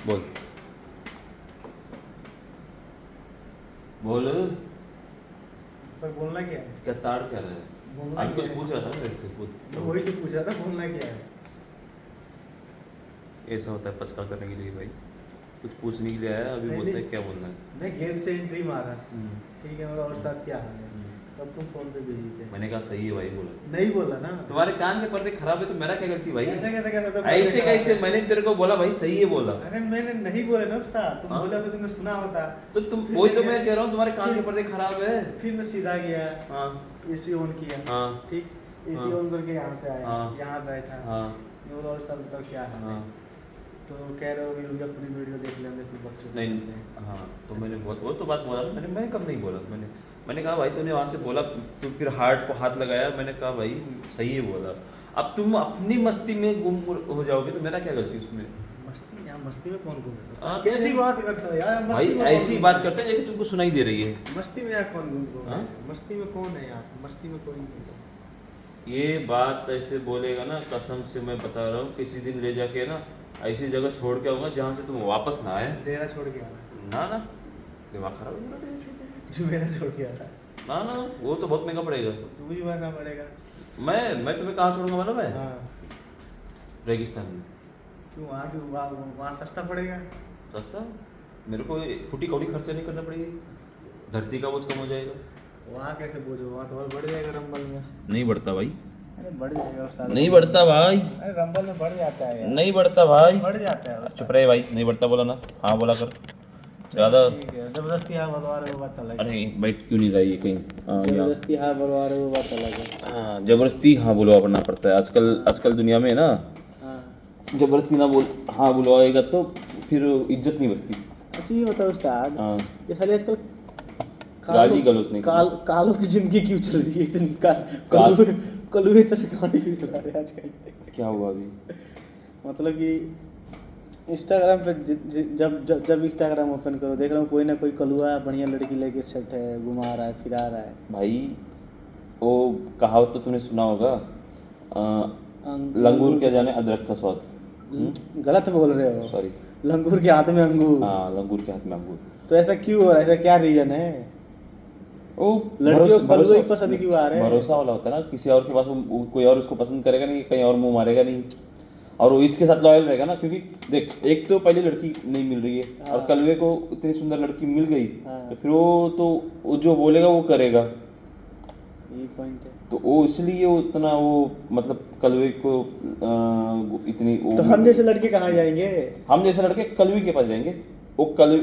बोल बोल। पर बोलना क्या है? क्या ताड़ क्या रहा है? बोलना अभी क्या कुछ है? पूछ रहा था ना मेरे से, मैं पूछ। वही तो पूछ रहा था, बोलना क्या है? ऐसा होता है पचका करने के लिए भाई, कुछ पूछने के लिए आया, अभी नहीं बोलता है नहीं, क्या बोलना है। मैं गेट से एंट्री मारा, हम्म, ठीक है, और साथ क्या हाल है, हम्म। तब तुम फोन पे बिजी थे। मैंने कहा सही है भाई, बोला। नहीं बोला ना। तुम्हारे कान के पर्दे खराब है तो मेरा क्या गलती भाई? ऐसा कैसे कैसे तो ऐसे खराब कैसे? है? मैंने तेरे को बोला भाई सही है बोला। अरे मैंने नहीं बोला ना उस्ताद, तुम हाँ? बोला तो तुमने सुना होता। तो तुम फिर वही तो मैं मैं कह रहा हूँ, तुम्हारे कान के फिर- पर्दे खराब है। फिर मैं सीधा गया, हाँ एसी ऑन किया, हाँ ठीक, एसी हाँ ऑन करके यहाँ पे आया, हाँ यहाँ बैठा, हाँ मैं बोला उस्ताद बताओ क्या हाल है, हाँ। तो कह रहे हो कि रुक जा पूरी वीडियो देख लेंगे फिर बच्चों को नहीं बोलते हैं। हाँ, तो मैंने वो तो बात बोला ना, मैंने कब नहीं बोला। मैंने कहा भाई तूने वहाँ से बोला, तो फिर हार्ट को हाथ लगाया, मैंने कहा भाई सही है बोला। अब तुम अपनी मस्ती में गुम हो जाओगे तो मेरा क्या गलती उसमें? मस्ती, यहाँ मस्ती में कौन घूमे? अच्छा। कैसी बात करते हो यार, भाई मस्ती में कौन ऐसी घूमे? बात करते हैं जैसे तुमको सुनाई दे रही है। मस्ती में यहाँ कौन घूमे? हाँ? मस्ती में कौन है यहाँ? मस्ती में कोई नहीं है। ये बात ऐसे बोलेगा ना, कसम से मैं बता रहा हूँ, किसी दिन ले जाके ना ऐसी जगह छोड़ के आऊंगा जहाँ से तुम वापस ना आए। डेरा छोड़ के आना, ना ना, दिमाग खराब है मेरा, तेरा छोड़ के। जो मेरा छोड़ के आना, ना ना, वो तो बहुत महंगा पड़ेगा। तू ही मानना पड़ेगा। मैं तुम्हें कहाँ छोड़ूंगा मालूम है? हाँ, रेगिस्तान में। क्यों वहाँ क्यों, वहाँ सस्ता पड़ेगा? सस्ता? मेरे को फूटी कौड़ी खर्चा नहीं करना पड़ेगी, धरती का बोझ कम हो जाएगा। वहाँ कैसे बोझो, वहाँ तो और बढ़ जाएगा रंबल में। नहीं बढ़ता भाई, अरे बढ़ जाएगा उस्ताद। नहीं बढ़ता भाई, अरे रंबल में बढ़ जाता है यार, नहीं बढ़ता भाई। बढ़ जाता है चुप उस्ताद। रहे भाई, नहीं बढ़ता बोला ना, हाँ बोला कर ज़्यादा। ठीक है, जबरदस्ती हाँ भरवा रहे हो बात अलग है। अरे बैठ क्यों नहीं रही है कहीं? हाँ यहाँ, जबरदस्ती हाँ भरवा रहे हो बात अलग है। हाँ जबरदस्ती हाँ बुलवाना पड़ता है आजकल। आजकल दुनिया में ना हाँ, जबरदस्ती ना बोल, हाँ बुलवाएगा तो फिर इज्जत नहीं बचती। अच्छा ये बताओ उस्ताद, हाँ, ये साले आजकल गाली गलौज नहीं करना। कालों की जिंदगी क्यों चल रही है इतनी? कलुए तरह कहानी क्यों चला रहे हैं आजकल? क्या हुआ अभी? मतलब कि इंस्टाग्राम पे जब इंस्टाग्राम ओपन करो, देख रहा हूँ कोई ना कोई कलुआ बढ़िया लड़की लेके सेट है, घुमा रहा है, फिरा रहा है। भाई वो कहावत तो तूने सुना होगा, लंगूर क्या जाने अदरक का स्वाद। गलत बोल रहे हो, सॉरी। लंगूर के हाथ में अंगूर। हाँ लंगूर के हाथ में अंगूर। तो ऐसा क्यों हो रहा है, ऐसा क्या रीजन है? वो लड़कियों को कलुआ ही पसंद क्यों आ रहे हैं? भरोसा वाला होता है ना, किसी और के पास कोई और उसको पसंद करेगा नहीं, कहीं और मुंह मारेगा नहीं, और वो इसके साथ लॉयल रहेगा ना। क्योंकि देख, एक तो पहले लड़की नहीं मिल रही है और कलवे को इतनी सुंदर लड़की मिल गई, तो फिर वो जो बोलेगा वो करेगा। ये पॉइंट है। तो वो इसलिए वो इतना वो मतलब कलवे को इतनी तो हम जैसे लड़के कहाँ जाएंगे? हम जैसे लड़के कलवी के पास जाएंगे। वो कल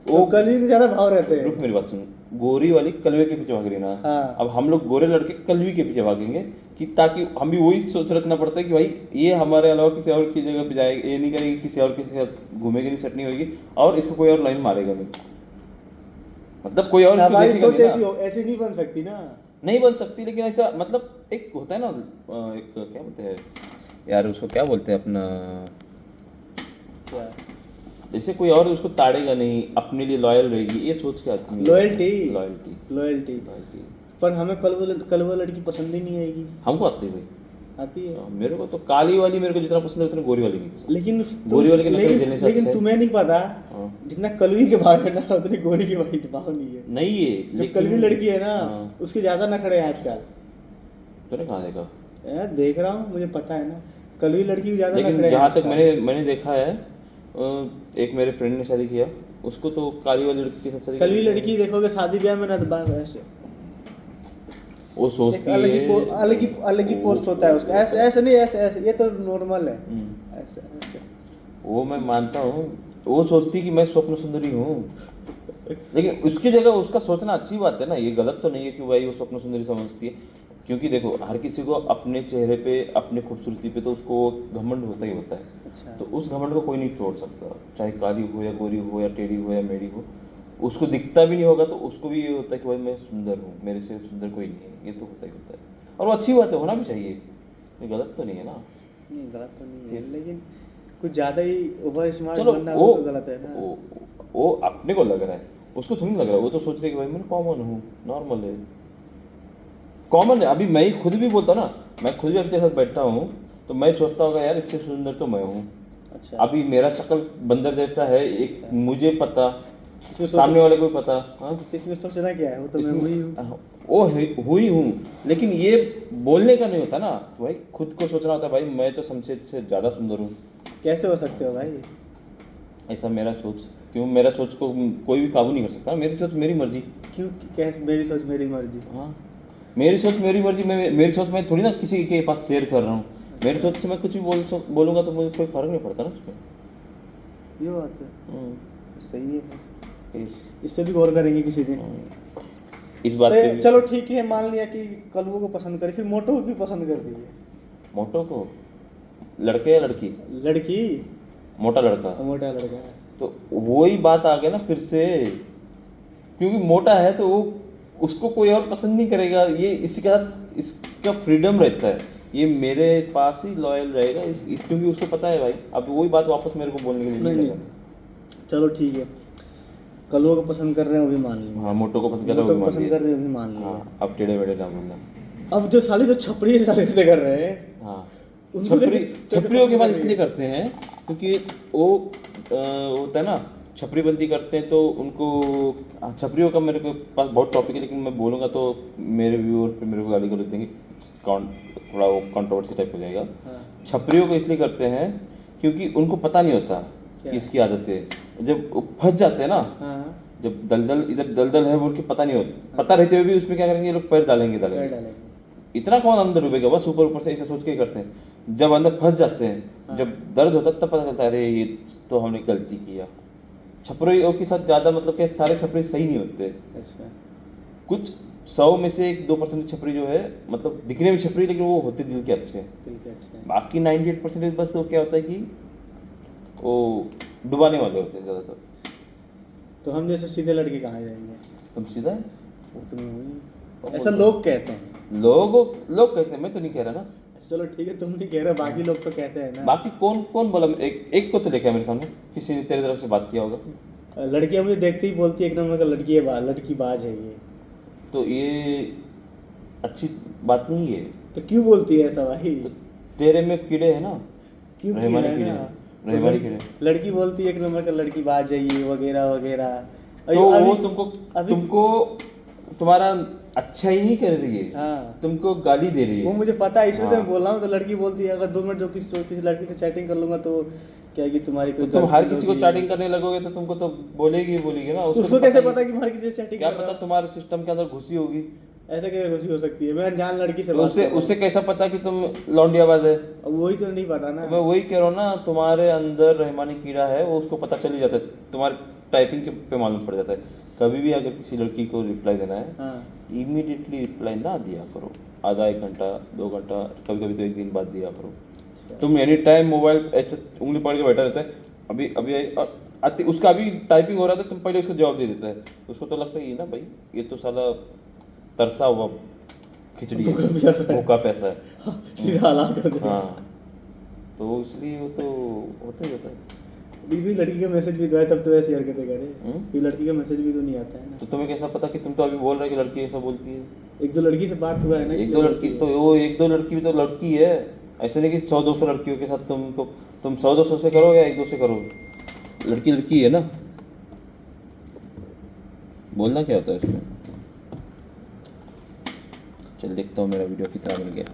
वो कलवी से ज्यादा भाव रहते हैं। रुक मेरी बात सुन, गोरी वाली कलवे के पीछे भाग रही ना। हाँ। अब हम लोग गोरे लड़के कलवी के पीछे भागेंगे कि ताकि हम भी वही सोच रखना पड़ता है कि भाई ये हमारे अलावा किसी और की जगह पे जाएगा, ये नहीं करेगी, किसी और के साथ घूमेगी नहीं, सेट नहीं होगी, और इसको कोई और लाइन मारेगा नहीं। मतलब कोई और इसको हमारी देखेगा सोच नहीं ना। ऐसी नहीं बन सकती ना। नहीं बन सकती, लेकिन ऐसा मतलब एक होता है ना, एक क्या बोलते हैं यार उसको, क्या बोलते हैं अपना, क्या? जैसे कोई और उसको ताड़ेगा नहीं, अपने लिए लॉयल रहेगी, ये सोच के आती है। लॉयल्टी। लॉयल्टी। लॉयल्टी। लॉयल्टी। पर हमें कलवा लड़की पसंद ही नहीं आएगी। हमको आती है भाई, आती है। मेरे को तो काली वाली मेरे को जितना पसंद है उतना गोरी वाली नहीं पसंद। लेकिन गोरी वाले के नखरे झेलने से लेकिन अच्छा है। तुम्हें नहीं पता, हाँ। जितना कलवी के भाव है ना उतनी गोरी के भाव नहीं है। नहीं है जो कलवी लड़की है ना, हाँ। उसके ज्यादा नखरे हैं आजकल। तूने कहाँ देखा? देख रहा हूँ, मुझे पता है ना, कलवी लड़की को ज्यादा लेकिन नखरे हैं जहाँ तक आजकल। मैंने देखा है, एक मेरे फ्रेंड ने शादी किया, उसको तो काली वाली लड़की के साथ शादी कलवी की। लड़की देखोगे शादी ब्याह में ना तो ऐसे वो एक सोचती अलग ही है, अलग ही पोस्ट होता है उसका। ऐसे ऐसे नहीं, ऐसे ये तो नॉर्मल है। हम्म। ऐसे ऐसे वो मैं मानता हूँ, वो सोचती कि मैं स्वप्न सुंदरी हूँ, लेकिन उसकी जगह उसका सोचना अच्छी बात है ना, ये गलत तो नहीं है कि भाई वो स्वप्न सुंदरी समझती है। क्योंकि देखो हर किसी को अपने चेहरे पे, अपने खूबसूरती पे तो उसको घमंड होता ही होता है। अच्छा। तो उस घमंड को कोई नहीं तोड़ सकता, चाहे काली हो या गोरी हो या टेढ़ी हो या मेढ़ी हो। उसको दिखता भी नहीं होगा तो उसको भी ये होता है कि भाई मैं सुंदर हूँ, मेरे से सुंदर कोई नहीं है, ये तो होता ही होता है। और वो अच्छी बात है, होना भी चाहिए, ये गलत तो नहीं है ना। नहीं गलत तो नहीं है, लेकिन कुछ ज्यादा ही ओवर स्मार्ट चलो बनना वो हो तो गलत है ना। वो अपने को लग रहा है, उसको थोड़ी लग रहा है। वो तो सोच रहे कि भाई मैं कॉमन हूँ, नॉर्मल है, कॉमन है। अभी मैं खुद भी बोलता ना, मैं खुद भी अपने साथ बैठता हूँ तो मैं सोचता होगा यार इससे सुंदर तो मैं हूँ, अच्छा। अभी मेरा शक्ल बंदर जैसा है, एक मुझे पता, इसमें सामने वाले को भी पता। हाँ, तो इसमें सोचना क्या है, वो तो मैं इसमें- हुई हूँ। वो हुई हूँ, लेकिन ये बोलने का नहीं होता ना भाई, खुद को सोचना होता है भाई मैं तो सबसे से ज़्यादा सुंदर हूँ। कैसे हो सकते हो भाई? ऐसा मेरा सोच, क्यों मेरा सोच को कोई भी काबू नहीं कर सकता, मेरी सोच मेरी मर्जी। क्यों? कैसे मेरी सोच मेरी मर्जी? हाँ, मेरी सोच मेरी मर्जी, मेरी सोच मैं थोड़ी ना किसी के पास शेयर कर रहा हूँ। मेरी सोच से मैं कुछ भी बोलूँगा तो मुझे कोई फर्क नहीं पड़ता ना उसमें। ये बात है, हम्म, सही है। इस इस पे भी गौर करेंगे किसी दिन। इस बात तो पे भी- चलो ठीक है, मान लिया कि कलुओं को पसंद करी, फिर मोटो को क्यों पसंद कर दी है? मोटो को, लड़के या लड़की? लड़की, मोटा लड़का। मोटा लड़का है। तो वही बात आ गया ना फिर से, क्योंकि मोटा है तो वो उसको कोई और पसंद नहीं करेगा, ये इसका इसका फ्रीडम रहता है, ये मेरे पास ही लॉयल रहेगा क्योंकि उसको पता है भाई। अब वही बात वापस मेरे को बोलने के लिए नहीं नहीं नहीं, लगा। चलो ठीक है, कलुओं को पसंद कर रहे हैं वो भी मान लिया, हाँ, मोटो को पसंद कर रहा मोटो है को वो भी मान पसंद लिया। कर रहे हैं वो भी मान लिया। हाँ, अब टेढ़े मेढ़े ना बोलना। अब जो साले जो छपरी साले से कर रहे हैं, हाँ, उनको छपरियों के बाद पसंद इसलिए करते हैं क्योंकि वो होता है ना, छपरी बंदी करते हैं तो उनको, छपरियों का मेरे को पास बहुत टॉपिक है, लेकिन मैं बोलूँगा तो मेरे व्यूअर पे मेरे को गाली गलौज देंगे, थोड़ा वो कंट्रोवर्सी टाइप हो जाएगा। हाँ। छपरियों को इसलिए करते हैं क्योंकि उनको पता नहीं होता कि इसकी आदत है, जब वो फंस जाते हैं ना, हाँ, जब दलदल इधर दलदल है बोल के पता नहीं होता, पता रहते हुए भी उसमें क्या करेंगे ये लोग, पैर डालेंगे कर डालेंगे। डालेंगे। इतना कौन अंदर डूबेगा, बस ऊपर ऊपर से ऐसा सोच के ही करते हैं। जब अंदर फंस जाते हैं, जब दर्द होता है तब पता चलता है अरे ये तो हमने गलती किया। छपरियों के साथ ज़्यादा मतलब कि सारे छपरी सही नहीं होते, अच्छा, कुछ 100 में से 1-2% छपरी जो है मतलब दिखने में छपरी, लेकिन वो होते दिल के अच्छे हैं। ठीक है, अच्छा है। बाकी 98% बस वो क्या होता है कि वो डुबाने वाले होते हैं ज़्यादातर। तो हम जैसे सीधे लड़के कहाँ जाएंगे? तुम सीधा है? वो तो मैं हुई, ऐसा लोग कहते हैं। लोग कहते हैं, मैं तो नहीं कह रहा ना। चलो ठीक है, तुम नहीं कह रहे, बाकी लोग तो कहते हैं ना। बाकी कौन कौन बोला? एक को तो देखा है मेरे सामने, किसी ने तेरे तरफ से बात किया होगा। लड़कियां मुझे देखते ही बोलती है एक नंबर का लड़की है, लड़की बाज है ये। तो ये अच्छी बात नहीं है। तो क्यों बोलती है ऐसा भाई? तो तेरे में कीड़े हैं ना, क्यों रहमानी कीड़ा है कीड़े, ना? रहमानी तो कीड़े। लड़की बोलती है एक नंबर का लड़की बाज है ये, वगैरह वगैरह। तो वो अभी- तुमको तुम्हारा अच्छा ही नहीं कर रही है, हाँ, तुमको गाली दे रही वो है। मुझे पता है, इसलिए तो मैं हाँ। बोल रहा हूँ। तो लड़की बोलती है अगर 2 मिनट जो किसी लड़की से चैटिंग कर लूंगा तो क्या है कि तुम्हारी तो कोई तुम हर girlfriend किसी को होगी। चैटिंग करने लगोगे तो तुमको तो बोलेगी ना, उसको तो कैसे ही- पता कि तुम्हारी किसी से चैटिंग क्या कर रहा पता हूँ? तुम्हारे सिस्टम के अंदर घुसी होगी। ऐसा कैसे खुशी हो सकती है? मैं अनजान लड़की से तो बात उससे कर रहा हूँ। उससे कैसा पता कि तुम लौंडियाबाज है? अब वही तो नहीं पता ना। तो मैं वही कह रहा हूँ ना, तुम्हारे अंदर रहमानी कीड़ा है, वो उसको पता चल ही जाता है, तुम्हारे टाइपिंग के पे मालूम पड़ जाता है। कभी भी अगर किसी लड़की को रिप्लाई देना है, हाँ, इमीडिएटली रिप्लाई ना दिया करो, आधा 1 घंटा 2 घंटा, कभी कभी तो 1 दिन बाद दिया करो। तुम एनी टाइम मोबाइल ऐसे उंगली पकड़ के बैठा रहता है, अभी अभी उसका अभी टाइपिंग हो रहा था, तुम पहले उसका जवाब दे देता है, उसको तो लगता है ये ना भाई ये तो साला तरसा हुआ खिचड़ी है, भूखा प्यासा है। भूखा पैसा है। सीधा हला कर दे। हाँ, तो इसलिए वो तो होता ही होता है। भी लड़की का मैसेज भी तो है, तब तो ऐसी हरकतें करे। हम्म? भी लड़की का मैसेज भी तो नहीं आता है ना। तो तुम्हें कैसा पता कि तुम तो अभी बोल रहे हो कि लड़की ऐसा बोलती है? 1-2 लड़की से बात हुआ है ना, 1-2 लड़की तो वो 1-2 लड़की भी तो लड़की है, ऐसे नहीं कि 100-200 लड़कियों के साथ तुम 100-200 से करो या 1-2 से करो, लड़की लड़की है ना। बोलना क्या होता है उसमें? चल देखता हूँ मेरा वीडियो कितना बन गया।